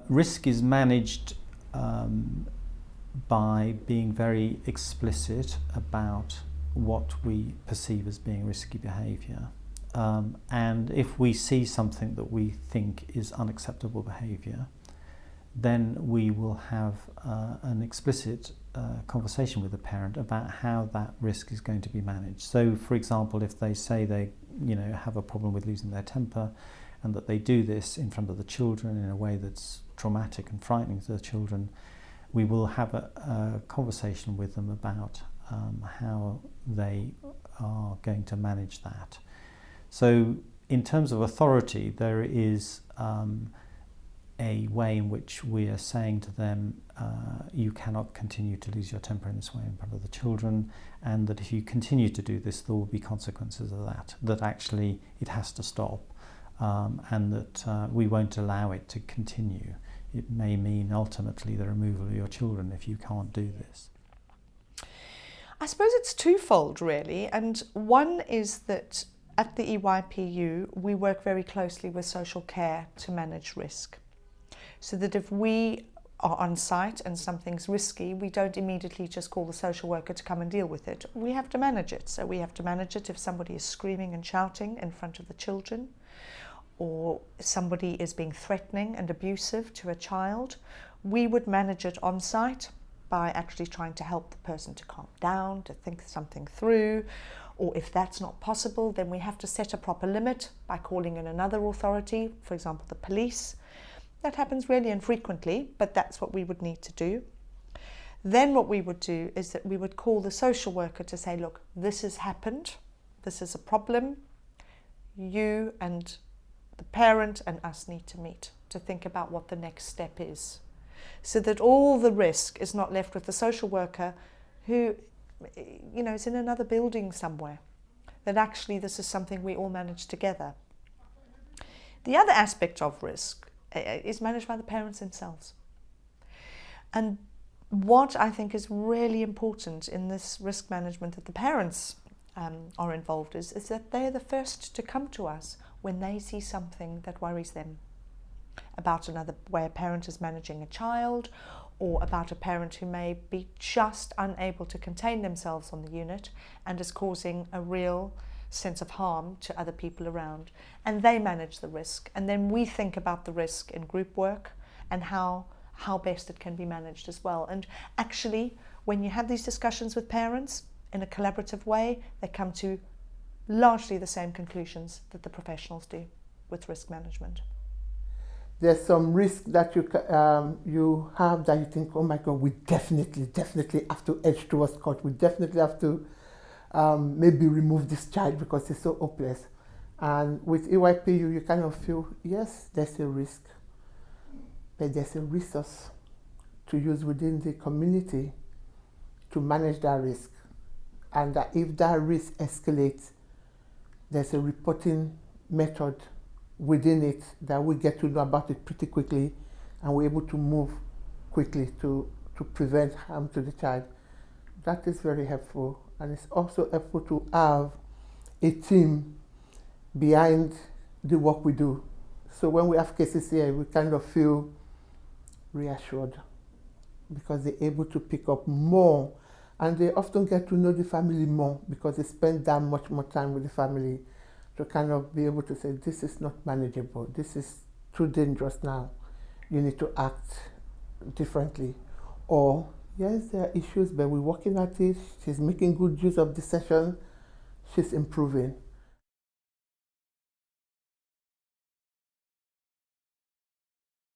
Risk is managed by being very explicit about what we perceive as being risky behaviour. And if we see something that we think is unacceptable behaviour, then we will have an explicit conversation with the parent about how that risk is going to be managed. So, for example, if they say they have a problem with losing their temper, and that they do this in front of the children in a way that's traumatic and frightening to the children, we will have a conversation with them about how they are going to manage that. So in terms of authority, there is a way in which we are saying to them, you cannot continue to lose your temper in this way in front of the children, and that if you continue to do this, there will be consequences of that actually it has to stop, and that we won't allow it to continue. It may mean ultimately the removal of your children if you can't do this. I suppose it's twofold really, and one is that at the EYPU we work very closely with social care to manage risk, so that if we are on site and something's risky, we don't immediately just call the social worker to come and deal with it. We have to manage it. So we have to manage it if somebody is screaming and shouting in front of the children, or somebody is being threatening and abusive to a child. We would manage it on site by actually trying to help the person to calm down, to think something through, or if that's not possible, then we have to set a proper limit by calling in another authority, for example the police. That happens really infrequently, but that's what we would need to do. Then what we would do is that we would call the social worker to say, look, this has happened, this is a problem, you and the parent and us need to meet to think about what the next step is, so that all the risk is not left with the social worker who, is in another building somewhere, that actually this is something we all manage together. The other aspect of risk is managed by the parents themselves. And what I think is really important in this risk management that the parents are involved is that they're the first to come to us when they see something that worries them, about another way a parent is managing a child, or about a parent who may be just unable to contain themselves on the unit and is causing a real sense of harm to other people around. And they manage the risk. And then we think about the risk in group work and how best it can be managed as well. And actually, when you have these discussions with parents in a collaborative way, they come to largely the same conclusions that the professionals do with risk management. There's some risk that you have that you think, oh my God, we definitely have to edge towards court. We definitely have to maybe remove this child because it's so hopeless. And with EYPU, you kind of feel, yes, there's a risk, but there's a resource to use within the community to manage that risk. And that if that risk escalates, there's a reporting method within it that we get to know about it pretty quickly, and we're able to move quickly to prevent harm to the child. That is very helpful, and it's also helpful to have a team behind the work we do. So when we have cases here, we kind of feel reassured because they're able to pick up more, and they often get to know the family more because they spend that much more time with the family to kind of be able to say, this is not manageable, this is too dangerous now, you need to act differently. Or, yes, there are issues, but we're working at it, she's making good use of the session, she's improving.